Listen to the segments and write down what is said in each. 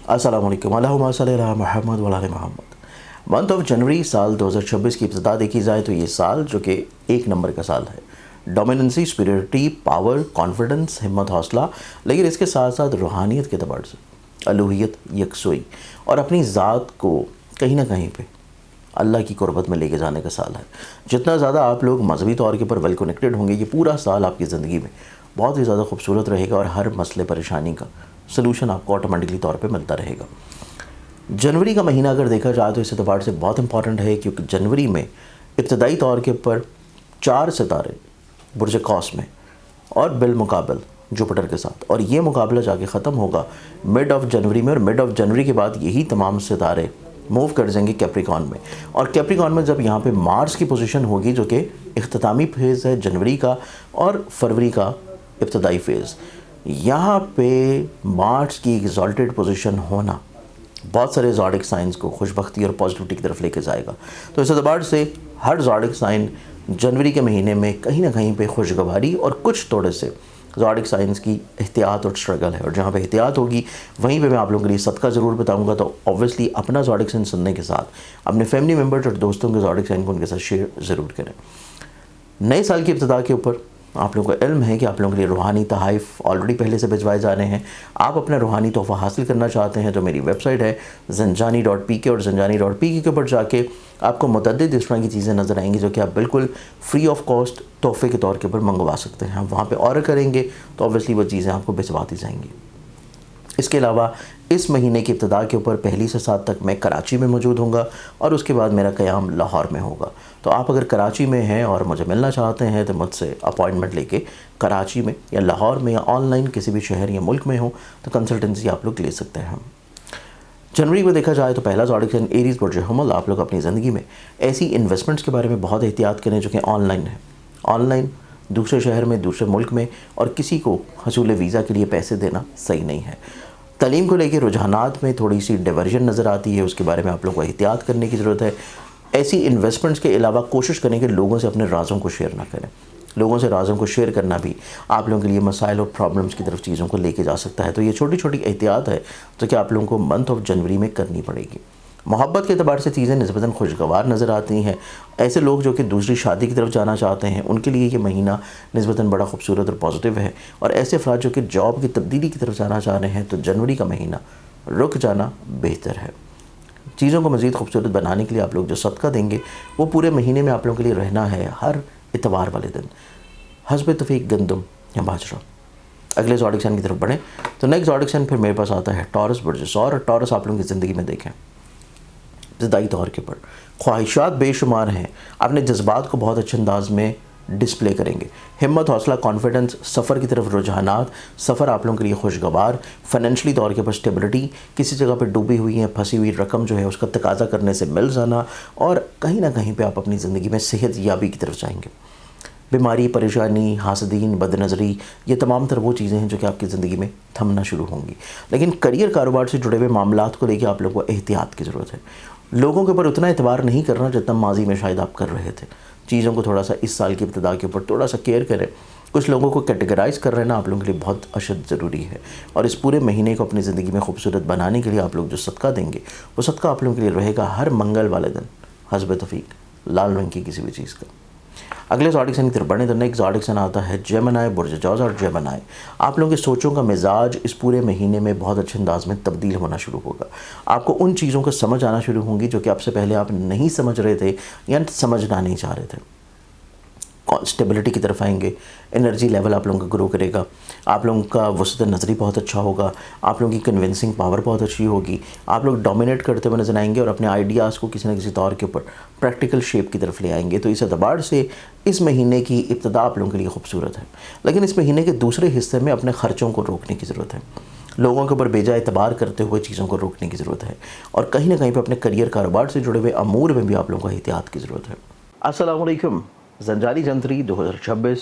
अस्सलाम वालेकुम अल्लाहुम्मा सल्लि अला मुहम्मद व अला आलि मोहम्मद। मंथ ऑफ जनवरी साल 2026 की इब्तिदा देखी जाए तो ये साल जो कि एक नंबर का साल है। डोमिनेंसी, सुपीरियरिटी, पावर, कॉन्फिडेंस, हिम्मत, हौसला, लेकिन इसके साथ साथ रूहानियत के अतबार से अलूहियत, यकसोई और अपनी ज़ात को कहीं ना कहीं पे अल्लाह की कुर्बत में लेके जाने का साल है। जितना ज़्यादा आप लोग मजहबी तौर के ऊपर वेल कनेक्टेड होंगे, ये पूरा साल आपकी ज़िंदगी में बहुत ही ज़्यादा खूबसूरत रहेगा और हर मसले परेशानी का सलूशन आपको ऑटोमेटिकली तौर पे मिलता रहेगा। जनवरी का महीना अगर देखा जाए तो इस एतबार से बहुत इंपॉर्टेंट है, क्योंकि जनवरी में इब्तदाई तौर के ऊपर 4 सितारे बुर्ज कौस में और बिलमुकाबल जुपिटर के साथ, और ये मुकाबला जाके ख़त्म होगा मिड ऑफ जनवरी में। और मिड ऑफ जनवरी के बाद यही तमाम सितारे मूव कर जाएंगे कैप्रिकॉन में, और कैप्रिकॉन में जब यहाँ पे मार्स की पोजीशन होगी जो कि इख्तितामी फेज़ है जनवरी का और फरवरी का इब्तदाई फेज़, यहाँ पे मार्स की एग्जॉल्टेड पोजीशन होना बहुत सारे ज़ोडिक साइंस को खुशबख्ती और पॉजिटिविटी की तरफ लेके जाएगा। तो इस एतबार से हर ज़ोडिक साइन जनवरी के महीने में कहीं ना कहीं पे खुशगवारी और कुछ थोड़े से ज़ोडिक साइंस की एहतियात और स्ट्रगल है, और जहाँ पे एहतियात होगी वहीं पे मैं आप लोगों के लिए सदका ज़रूर बताऊंगा। तो ऑब्वियसली अपना ज़ोडिक साइन सुनने के साथ अपने फैमिली मेम्बर्स और दोस्तों के ज़ोडिक साइन को उनके साथ शेयर ज़रूर करें। नए साल की इब्तिदा के ऊपर आप लोगों को इल्म है कि आप लोगों के लिए रूहानी तोहफ़े ऑलरेडी पहले से भिजवाए जा रहे हैं। आप अपना रूहानी तोहफ़ा हासिल करना चाहते हैं तो मेरी वेबसाइट है zanjani.pk, और zanjani.pk के ऊपर जाके आपको मुतअद्दिद इस तरह की चीज़ें नज़र आएंगी जो कि आप बिल्कुल फ्री ऑफ कॉस्ट तोहफ़े के तौर के ऊपर मंगवा सकते हैं। आप वहाँ पे ऑर्डर करेंगे तो ऑब्वियसली वो चीज़ें आपको भिजवाती जाएंगी। इसके अलावा इस महीने की इब्तिदा के ऊपर 1 से 7 तक मैं कराची में मौजूद होऊंगा, और उसके बाद मेरा क़याम लाहौर में होगा। तो आप अगर कराची में हैं और मुझे मिलना चाहते हैं तो मुझसे अपॉइंटमेंट लेके कराची में या लाहौर में या ऑनलाइन किसी भी शहर या मुल्क में हो तो कंसल्टेंसी आप लोग ले सकते हैं। जनवरी को देखा जाए तो पहला ज़ोडिक साइन एरीज़ बुर्ज हमल। आप लोग अपनी ज़िंदगी में ऐसी इन्वेस्टमेंट्स के बारे में बहुत एहतियात करें जो कि ऑनलाइन है। ऑनलाइन दूसरे शहर में, दूसरे मुल्क में, और किसी को हसूल वीज़ा के लिए पैसे देना सही नहीं है। तालीम को लेकर रुझानात में थोड़ी सी डाइवर्जन नज़र आती है, उसके बारे में आप लोगों को एहतियात करने की ज़रूरत है। ऐसी इन्वेस्टमेंट्स के अलावा कोशिश करें कि लोगों से अपने राज़ों को शेयर ना करें। लोगों से राज़ों को शेयर करना भी आप लोगों के लिए मसाइल और प्रॉब्लम्स की तरफ चीज़ों को लेके जा सकता है। तो ये छोटी छोटी एहतियात है जो कि आप लोगों को मंथ ऑफ जनवरी में करनी पड़ेगी। मोहब्बत के अतबार से चीज़ें निस्बतन खुशगवार नज़र आती हैं। ऐसे लोग जो कि दूसरी शादी की तरफ जाना चाहते हैं उनके लिए ये महीना निस्बतन बड़ा खूबसूरत और पॉजिटिव है, और ऐसे अफराद जो कि जॉब की तब्दीली की तरफ जाना चाह रहे हैं तो जनवरी का महीना रुक जाना बेहतर है। चीज़ों को मज़ीद खूबसूरत बनाने के लिए आप लोग जो सदका देंगे वो पूरे महीने में आप लोगों के लिए रहना है हर इतवार वाले दिन हस्ब तौफीक गंदम या बाजरा। अगले ज़ोडिक साइन की तरफ बढ़ें तो नेक्स्ट ज़ोडिक साइन फिर मेरे पास आता है टॉरस बुर्ज सौर। और टॉरस आप लोगों की ज़िंदगी में देखें इब्तिदाई तौर के ऊपर ख्वाहिशात बेशुमार हैं, अपने जज्बात को बहुत अच्छे अंदाज में डिस्प्ले करेंगे। हिम्मत, हौसला, कॉन्फिडेंस, सफ़र की तरफ रुझानात, सफ़र आप लोगों के लिए खुशगवार, फाइनेंशली तौर के ऊपर स्टेबिलिटी, किसी जगह पर डूबी हुई है फंसी हुई रकम जो है उसका तकाजा करने से मिल जाना, और कहीं ना कहीं पे आप अपनी ज़िंदगी में सेहत याबी की तरफ जाएंगे। बीमारी, परेशानी, हासदीन, बदनज़री, ये तमाम तर वो चीज़ें हैं जो कि आपकी ज़िंदगी में थमना शुरू होंगी। लेकिन करियर कारोबार से जुड़े हुए मामलात को लेकर आप लोगों को एहतियात की ज़रूरत है। लोगों के ऊपर उतना एतबार नहीं करना जितना माजी में शायद आप कर रहे थे। चीज़ों को थोड़ा सा इस साल की इब्तिदा के ऊपर थोड़ा सा केयर करें। कुछ लोगों को कैटेगराइज़ कर रहना आप लोगों के लिए बहुत अशद ज़रूरी है, और इस पूरे महीने को अपनी ज़िंदगी में खूबसूरत बनाने के लिए आप लोग जो सदका देंगे वो सदका आप लोगों के लिए रहेगा हर मंगल वाले दिन हस्ब तौफीक लाल रंग की किसी भी चीज़ का। अगले ज़ोडिक साइन की तरफ बढ़ें तो नेक्स्ट ज़ोडिक साइन आता है जेमिनी बुर्ज जौज़। और जेमिनी आप लोगों की सोचों का मिजाज इस पूरे महीने में बहुत अच्छे अंदाज में तब्दील होना शुरू होगा। आपको उन चीज़ों को समझ आना शुरू होंगी जो कि आपसे पहले आप नहीं समझ रहे थे या समझना नहीं चाह रहे थे। स्टेबिलिटी की तरफ आएंगे, एनर्जी लेवल आप लोगों का ग्रो करेगा, आप लोगों का वसत नज़री बहुत अच्छा होगा, आप लोगों की कन्विंसिंग पावर बहुत अच्छी होगी, आप लोग डोमिनेट करते हुए नजर आएंगे और अपने आइडियाज़ को किसी न किसी तौर के ऊपर प्रैक्टिकल शेप की तरफ ले आएंगे। तो इस एतबार से इस महीने की इब्तिदा आप लोगों के लिए खूबसूरत है, लेकिन इस महीने के दूसरे हिस्से में अपने ख़र्चों को रोकने की ज़रूरत है। लोगों के ऊपर बेजा एतबार करते हुए चीज़ों को रोकने की ज़रूरत है, और कहीं ना कहीं पर अपने करियर कारोबार से जुड़े हुए अमूर में भी आप लोगों को एहतियात की ज़रूरत है। अस्सलाम वालेकुम। ज़ंजानी जनवरी 2026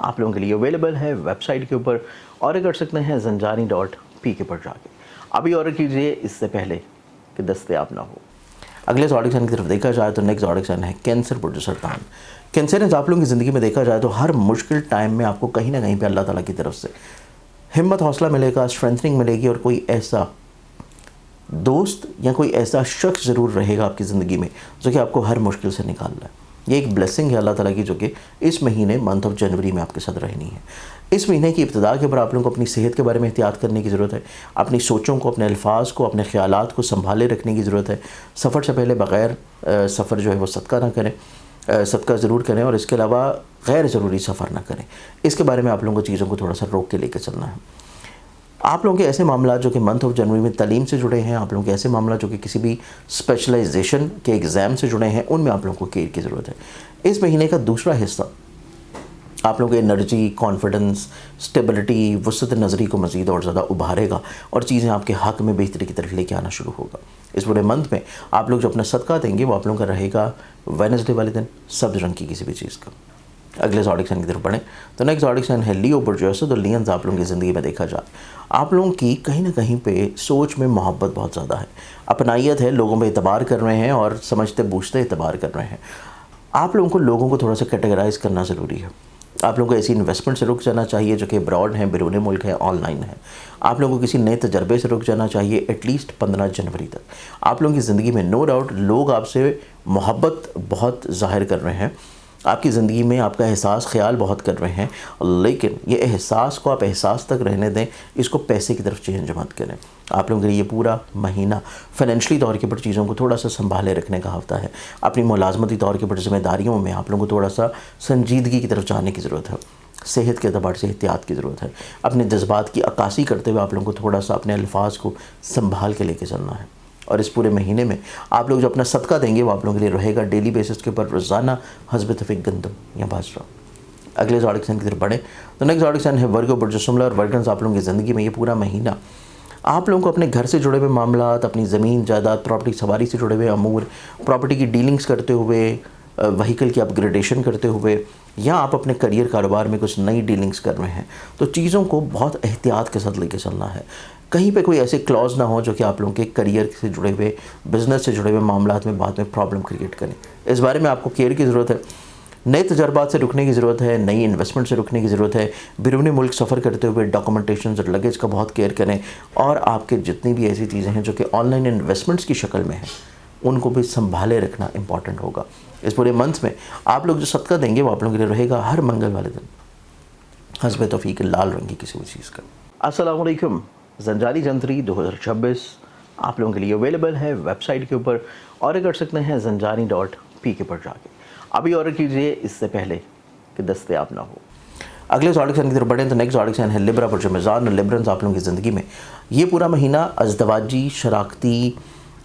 आप लोगों के लिए अवेलेबल है वेबसाइट के ऊपर। ऑर्डर कर सकते हैं zanjani.pk पर जाके। अभी ऑर्डर कीजिए इससे पहले कि दस्तयाब ना हो। अगले ज़ोडिक साइन की तरफ देखा जाए तो नेक्स्ट ज़ोडिक साइन है कैंसर बुर्ज सरतान। कैंसर आप लोगों की ज़िंदगी में देखा जाए तो हर मुश्किल टाइम में आपको कहीं ना कहीं पे अल्लाह ताला की तरफ से हिम्मत, हौसला मिलेगा, स्ट्रेंथनिंग मिलेगी, और कोई ऐसा दोस्त या कोई ऐसा शख्स ज़रूर रहेगा आपकी ज़िंदगी में जो कि आपको हर मुश्किल से निकाल रहा है। ये एक ब्लेसिंग है अल्लाह ताला की, जो कि इस महीने मंथ ऑफ जनवरी में आपके साथ रहनी है। इस महीने की इब्तिदा के ऊपर आप लोगों को अपनी सेहत के बारे में एहतियात करने की ज़रूरत है। अपनी सोचों को, अपने अल्फाज को, अपने ख़यालात को संभाले रखने की ज़रूरत है। सफ़र से पहले बग़ैर सफ़र जो है वो सदका ना करें, सदका ज़रूर करें, और इसके अलावा गैर ज़रूरी सफ़र ना करें। इसके बारे में आप लोगों को चीज़ों को थोड़ा सा रोक के लेकर चलना है। आप लोगों के ऐसे मामला जो कि मंथ ऑफ जनवरी में तालीम से जुड़े हैं, आप लोगों के ऐसे मामला जो कि किसी भी स्पेशलाइजेशन के एग्ज़ाम से जुड़े हैं, उनमें आप लोगों को केयर की ज़रूरत है। इस महीने का दूसरा हिस्सा आप लोगों की एनर्जी, कॉन्फिडेंस, स्टेबिलिटी, वसत नज़री को मज़ीद और ज़्यादा उभारेगा और चीज़ें आपके हक़ में बेहतरी की तरफ लेके आना शुरू होगा। इस पूरे मंथ में आप लोग जो अपना सदका देंगे वो आप लोगों का रहेगा वेडनेसडे वाले दिन सब्ज़ रंग की किसी भी चीज़ का। अगले ज़ोडिक साइन की तरफ बढ़ें तो नेक्स्ट ज़ोडिक साइन है लियो बुर्ज। तो लियंस आप लोगों की ज़िंदगी में देखा जाए, आप लोगों की कहीं ना कहीं पे सोच में मोहब्बत बहुत ज़्यादा है, अपनाइयत है, लोगों पे एतबार कर रहे हैं और समझते बूझते एतबार कर रहे हैं। आप लोगों को लोगों को थोड़ा सा कैटेगराइज़ करना ज़रूरी है। आप लोगों को ऐसी इन्वेस्टमेंट से रुक जाना चाहिए जो कि अब्रॉड है, बैरून मुल्क है, ऑनलाइन है। आप लोगों को किसी नए तजर्बे से रुक जाना चाहिए एटलीस्ट 15 जनवरी तक। आप लोगों की ज़िंदगी में नो डाउट लोग आपसे मोहब्बत बहुत ज़ाहिर कर रहे हैं, आपकी ज़िंदगी में आपका एहसास ख्याल बहुत कर रहे हैं, लेकिन ये एहसास को आप एहसास तक रहने दें, इसको पैसे की तरफ चेंज मत करें। आप लोगों के लिए ये पूरा महीना फाइनेंशियली तौर के ऊपर चीज़ों को थोड़ा सा संभाले रखने का हफ्ता है। अपनी मुलाजमती तौर के ऊपर जिम्मेदारियों में आप लोगों को थोड़ा सा संजीदगी की तरफ जाने की ज़रूरत है। सेहत के अतबार से एहतियात की ज़रूरत है। अपने जज्बात की अक्कासी करते हुए आप लोगों को थोड़ा सा अपने अल्फाज को संभाल के लेके चलना है। और इस पूरे महीने में आप लोग जो अपना सदका देंगे वो आप लोगों के लिए रहेगा डेली बेसिस के ऊपर रोज़ाना हस्ब तफीक गंदम या बाजरा। अगले ज़ोडिक साइन की तरफ बढ़ें तो नेक्स्ट ज़ोडिक साइन है वर्गो बुर्ज जुमला। और वर्गन्स आप लोगों की ज़िंदगी में ये पूरा महीना आप लोगों को अपने घर से जुड़े हुए मामलात, अपनी ज़मीन जायदाद, प्रॉपर्टी सवारी से जुड़े हुए अमूर, प्रॉपर्टी की डीलिंग्स करते हुए, व्हीकल की अपग्रेडेशन करते हुए, या आप अपने करियर कारोबार में कुछ नई डीलिंग्स कर रहे हैं, तो चीज़ों को बहुत एहतियात के साथ लेके चलना है। कहीं पे कोई ऐसे क्लॉज ना हो जो कि आप लोगों के करियर से जुड़े हुए, बिज़नेस से जुड़े हुए मामलात में बाद में प्रॉब्लम क्रिएट करें। इस बारे में आपको केयर की ज़रूरत है। नए तजर्बात से रुकने की ज़रूरत है, नई इन्वेस्टमेंट से रुकने की ज़रूरत है। बैरून मुल्क सफ़र करते हुए डॉक्यूमेंटेशन और लगेज का बहुत केयर करें। और आपके जितनी भी ऐसी चीज़ें हैं जो कि ऑनलाइन इन्वेस्टमेंट्स की शक्ल में हैं, उनको भी संभाले रखना इंपॉर्टेंट होगा। इस पूरे मंथ में आप लोग जो सदका देंगे वो आप लोगों के लिए रहेगा हर मंगल वाले दिन हस्ब तौफीक लाल रंग की किसी भी चीज़ का। अस्सलाम वालेकुम। ज़ंजारी जंतरी 2026 आप लोगों के लिए अवेलेबल है वेबसाइट के ऊपर। ऑर्डर कर सकते हैं zanjani.pk पर जाके। अभी ऑर्डर कीजिए इससे पहले कि दस्तयाब ना हो। अगले ज़ोडिक साइन की तरफ बढ़ें तो नेक्स्ट ज़ोडिक साइन है लिब्रा पर मिज़ान। और लिब्रन्स आप लोगों की ज़िंदगी में ये पूरा महीना अज़दवाजी, शराकती,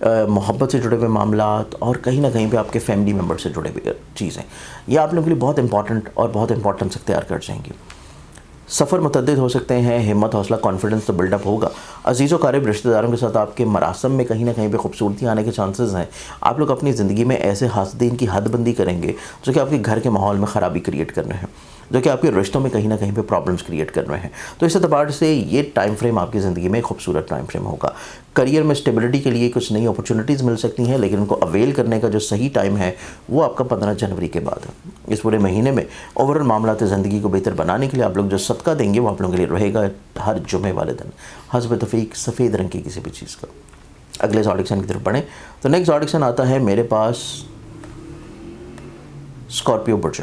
मोहब्बत से जुड़े हुए मामलात और कहीं ना कहीं पे आपके फैमिली मेम्बर से जुड़े हुए चीज़ें, ये आप लोगों के लिए बहुत इंपॉर्टेंट और बहुत इंपॉर्टेंस इख्तियार कर जाएंगी। सफ़र मुतअद्दिद हो सकते हैं, हिम्मत, हौसला, कॉन्फिडेंस तो बिल्डअप होगा। अजीज़ व क़रीब रिश्तेदारों के साथ आपके मरासम में कहीं ना कहीं पे खूबसूरती आने के चांसेस हैं। आप लोग अपनी ज़िंदगी में ऐसे हासदीन की हदबंदी करेंगे जो कि आपके घर के माहौल में ख़राबी क्रिएट कर रहे हैं, जो कि आपके रिश्तों में कहीं ना कहीं पे प्रॉब्लम्स क्रिएट कर रहे हैं। तो इस एतबार से ये टाइम फ्रेम आपकी ज़िंदगी में एक खूबसूरत टाइम फ्रेम होगा। करियर में स्टेबिलिटी के लिए कुछ नई अपॉर्चुनिटीज़ मिल सकती हैं, लेकिन उनको अवेल करने का जो सही टाइम है वो आपका 15 जनवरी के बाद है। इस पूरे महीने में ओवरऑल मामलात ज़िंदगी को बेहतर बनाने के लिए आप लोग जो सदका देंगे वो आप लोगों के लिए रहेगा हर जुमे वाले दिन हस्ब तौफीक सफ़ेद रंग की किसी भी चीज़ का। अगले ज़ोडिक साइन की तरफ बढ़ें तो नेक्स्ट ज़ोडिक साइन आता है मेरे पास स्कॉर्पियो बुर्ज।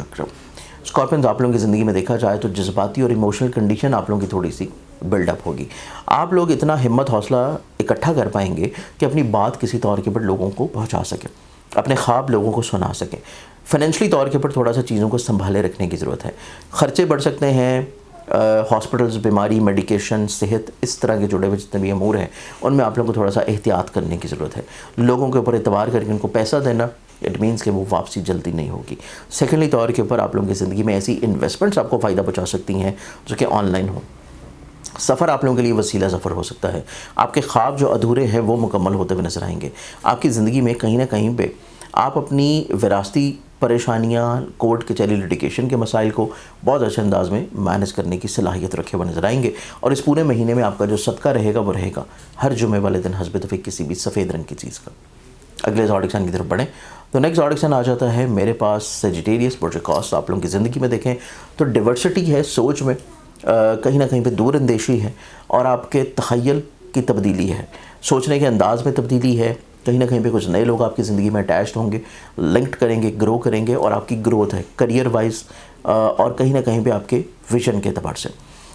स्कॉर्पियंस आप लोगों की ज़िंदगी में देखा जाए तो जज्बाती और इमोशनल कंडीशन आप लोगों की थोड़ी सी बिल्डअप होगी। आप लोग इतना हिम्मत हौसला इकट्ठा कर पाएंगे कि अपनी बात किसी तौर के ऊपर लोगों को पहुंचा सकें, अपने ख्वाब लोगों को सुना सकें। फाइनेंशियली तौर के ऊपर थोड़ा सा चीज़ों को संभाले रखने की ज़रूरत है। ख़र्चे बढ़ सकते हैं, हॉस्पिटल्स, बीमारी, मेडिकेशन, सेहत, इस तरह के जुड़े हुए जितने भी अमूर हैं उनमें आप लोगों को थोड़ा सा एहतियात करने की ज़रूरत है। लोगों के ऊपर एतबार करके उनको पैसा देना, इट मीन्स कि वो वापसी जल्दी नहीं होगी। सेकेंडली तौर के ऊपर आप लोगों की ज़िंदगी में ऐसी इन्वेस्टमेंट्स आपको फ़ायदा पहुँचा सकती हैं जो कि ऑनलाइन हो। सफ़र आप लोगों के लिए वसीला सफ़र हो सकता है। आपके ख्वाब जो अधूरे हैं वो मुकम्मल होते हुए नजर आएंगे। आपकी ज़िंदगी में कहीं ना कहीं पे आप अपनी विरासती परेशानियाँ, कोर्ट कचहरी, लिटिगेशन के मसाइल को बहुत अच्छे अंदाज में मैनेज करने की सलाहियत रखे हुए नजर आएंगे। और इस पूरे महीने में आपका जो सदका रहेगा वो रहेगा हर जुमे वाले दिन हस्ब तौफीक किसी भी सफ़ेद रंग की चीज़ का। अगले ज़ोडिक साइन की तरफ बढ़ें तो नेक्स्ट ज़ोडिक साइन आ जाता है मेरे पास सेजिटेरियस बुर्ज कॉस। आप लोगों की ज़िंदगी में देखें तो डिवर्सिटी है सोच में, कहीं ना कहीं पे दूर अंदेशी है और आपके तख़य्युल کی تبدیلی ہے, سوچنے کے انداز میں تبدیلی ہے, کہیں نہ کہیں پہ کچھ نئے لوگ آپ کی زندگی میں اٹیچڈ ہوں گے, لنکڈ کریں گے, گرو کریں گے, اور آپ کی گروتھ ہے کریئر وائز اور کہیں نہ کہیں پہ آپ کے ویژن کے اعتبار سے.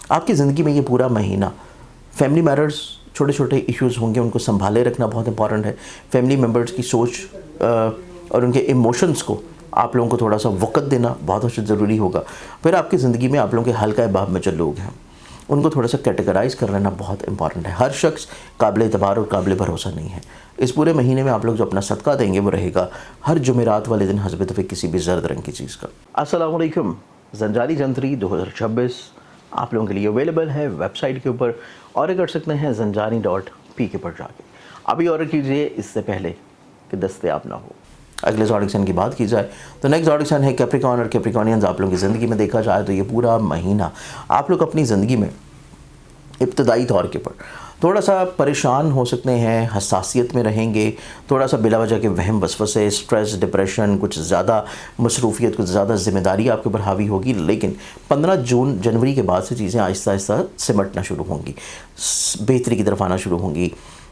آپ کی زندگی میں یہ پورا مہینہ فیملی میٹرز, چھوٹے چھوٹے ایشوز ہوں گے, ان کو سنبھالے رکھنا بہت امپورٹنٹ ہے. فیملی ممبرز کی سوچ اور ان کے ایموشنز کو آپ لوگوں کو تھوڑا سا وقت دینا بہت اچھا ضروری ہوگا. پھر آپ کی زندگی میں آپ لوگوں کے حلقہ باب میں جو لوگ ہیں ان کو تھوڑا سا کیٹیگرائز کر لینا بہت امپورٹنٹ ہے. ہر شخص قابل اعتبار اور قابل بھروسہ نہیں ہے. اس پورے مہینے میں آپ لوگ جو اپنا صدقہ دیں گے وہ رہے گا ہر جمعرات والے دن حسب اتفاق کسی بھی زرد رنگ کی چیز کا. السلام علیکم. زنجانی جنتری 2026 آپ لوگوں کے لیے اویلیبل ہے ویب سائٹ کے اوپر. آرڈر کر سکتے ہیں zanjani.p کے پر جا کے. ابھی آرڈر کیجئے اس سے پہلے کہ دستیاب نہ ہو. اگلے زوڈک سائن کی بات کی جائے تو نیکسٹ زوڈک سائن ہے کیپریکان, اور کیپریکانینز آپ لوگوں کی زندگی میں دیکھا جائے تو یہ پورا مہینہ آپ لوگ اپنی زندگی میں ابتدائی طور کے پر تھوڑا سا پریشان ہو سکتے ہیں, حساسیت میں رہیں گے, تھوڑا سا بلا وجہ کے وہم وسوسے, اسٹریس, ڈپریشن, کچھ زیادہ مصروفیت, کچھ زیادہ ذمہ داری آپ کے اوپر حاوی ہوگی. لیکن 15 جنوری کے بعد سے چیزیں آہستہ آہستہ سمٹنا شروع ہوں گی, بہتری کی طرف آنا شروع ہوں گی.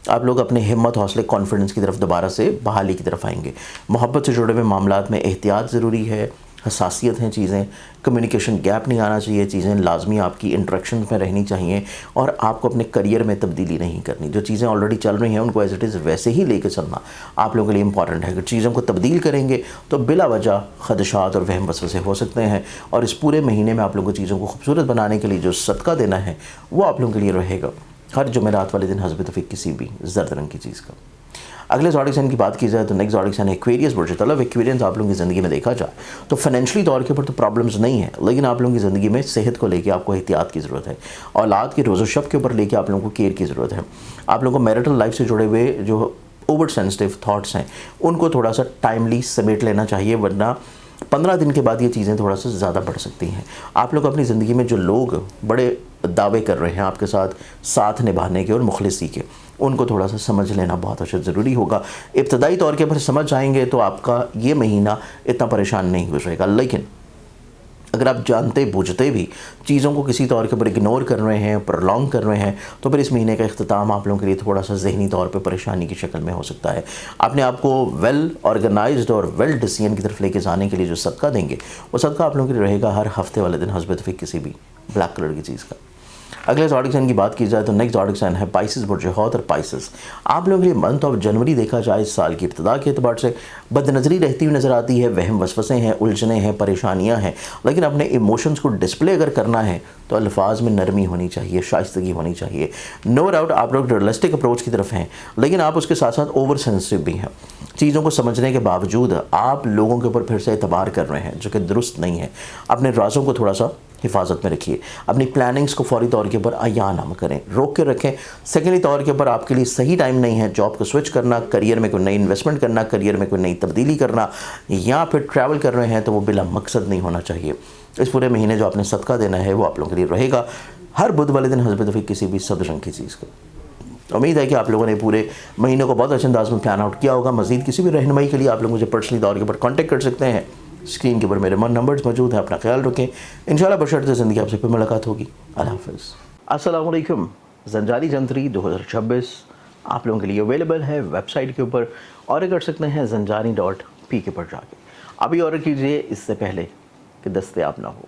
آپ لوگ اپنے ہمت, حوصلے, کانفیڈنس کی طرف دوبارہ سے بحالی کی طرف آئیں گے. محبت سے جڑے ہوئے معاملات میں احتیاط ضروری ہے, حساسیت ہیں چیزیں, کمیونیکیشن گیپ نہیں آنا چاہیے, چیزیں لازمی آپ کی انٹریکشن میں رہنی چاہیے, اور آپ کو اپنے کریئر میں تبدیلی نہیں کرنی. جو چیزیں آلریڈی چل رہی ہیں ان کو ایز اٹ از ویسے ہی لے کے چلنا آپ لوگوں کے لیے امپورٹنٹ ہے. اگر چیزوں کو تبدیل کریں گے تو بلا وجہ خدشات اور وہم وسوسے ہو سکتے ہیں, اور اس پورے مہینے میں آپ لوگوں کو چیزوں کو خوبصورت بنانے کے لیے جو صدقہ دینا ہے وہ آپ لوگوں کے لیے رہے گا ہر جمعرات والے دن حسب اتفاق کسی بھی زرد رنگ کی چیز کا. اگلے زوڈک سائن کی بات کی جائے تو نیکسٹ زوڈک سائن ہے ایکویریس برج طلب. ایکویرینس آپ لوگوں کی زندگی میں دیکھا جائے تو فائنینشلی طور کے اوپر تو پرابلمز نہیں ہیں, لیکن آپ لوگوں کی زندگی میں صحت کو لے کے آپ کو احتیاط کی ضرورت ہے. اولاد کے روز و شب کے اوپر لے کے آپ لوگوں کو کیئر کی ضرورت ہے. آپ لوگوں کو میرٹل لائف سے جڑے ہوئے جو اوور سینسٹیو تھاٹس ہیں ان کو تھوڑا سا ٹائملی سمیٹ لینا چاہیے, ورنہ 15 دن کے بعد یہ چیزیں تھوڑا سا زیادہ بڑھ سکتی ہیں. آپ لوگ اپنی زندگی میں جو لوگ بڑے دعوے کر رہے ہیں آپ کے ساتھ نبھانے کے اور مخلصی کے, ان کو تھوڑا سا سمجھ لینا بہت اچھا ضروری ہوگا. ابتدائی طور کے پر سمجھ جائیں گے تو آپ کا یہ مہینہ اتنا پریشان نہیں گزرے گا. لیکن اگر آپ جانتے بوجھتے بھی چیزوں کو کسی طور کے اوپر اگنور کر رہے ہیں, پرولونگ کر رہے ہیں, تو پھر اس مہینے کا اختتام آپ لوگوں کے لیے تھوڑا سا ذہنی طور پہ پریشانی کی شکل میں ہو سکتا ہے. اپنے آپ کو ویل آرگنائزڈ اور ویل ڈیسیژن کی طرف لے کے جانے کے لیے جو صدقہ دیں گے وہ صدقہ آپ لوگوں کے لیے رہے گا ہر ہفتے والے دن حسب اتفاق کسی بھی بلیک کلر کی چیز کا. اگلے زوڈک سائن کی بات کی جائے تو نیکسٹ زوڈک سائن ہے پائسس برج حوت. اور پائسس آپ لوگوں کے لیے منتھ آف جنوری دیکھا جائے اس سال کی ابتدا کے اعتبار سے بد نظری رہتی ہوئی نظر آتی ہے, وہم وسوسے ہیں, الجھنیں ہیں, پریشانیاں ہیں. لیکن اپنے ایموشنز کو ڈسپلے اگر کرنا ہے تو الفاظ میں نرمی ہونی چاہیے, شائستگی ہونی چاہیے. نو ڈاؤٹ آپ لوگ ریئلسٹک اپروچ کی طرف ہیں, لیکن آپ اس کے ساتھ ساتھ اوور سینسٹیو بھی ہیں. چیزوں کو سمجھنے کے باوجود آپ لوگوں کے اوپر پھر سے اعتبار کر رہے ہیں جو کہ درست نہیں ہے. اپنے رازوں کو تھوڑا سا حفاظت میں رکھیے, اپنی پلاننگز کو فوری طور کے اوپر عیاں نہ کریں, روک کے رکھیں. سیکنڈلی طور کے اوپر آپ کے لیے صحیح ٹائم نہیں ہے جاب کو سوئچ کرنا, کریئر میں کوئی نئی انویسٹمنٹ کرنا, کریئر میں کوئی نئی تبدیلی کرنا, یا پھر ٹریول کر رہے ہیں تو وہ بلا مقصد نہیں ہونا چاہیے. اس پورے مہینے جو آپ نے صدقہ دینا ہے وہ آپ لوگوں کے لیے رہے گا ہر بدھ والے دن حسب اتفاق کسی بھی سبز رنگ کی چیز کا. امید ہے کہ آپ لوگوں نے پورے مہینے کو بہت اچھے انداز میں پلان آؤٹ کیا ہوگا. مزید کسی بھی رہنمائی کے لیے آپ لوگ مجھے پرسنلی طور کے اوپر کانٹیکٹ کر سکتے ہیں. اسکرین کے اوپر میرے نمبرز موجود ہیں. اپنا خیال رکھیں. انشاءاللہ بشرط زندگی آپ سے پھر ملاقات ہوگی. اللہ حافظ. السلام علیکم. زنجانی جنتری 2026 آپ لوگوں کے لیے اویلیبل ہے ویب سائٹ کے اوپر. آرڈر کر سکتے ہیں zanjani.p کے پر جا کے. ابھی آرڈر کیجئے اس سے پہلے کہ دستیاب نہ ہو.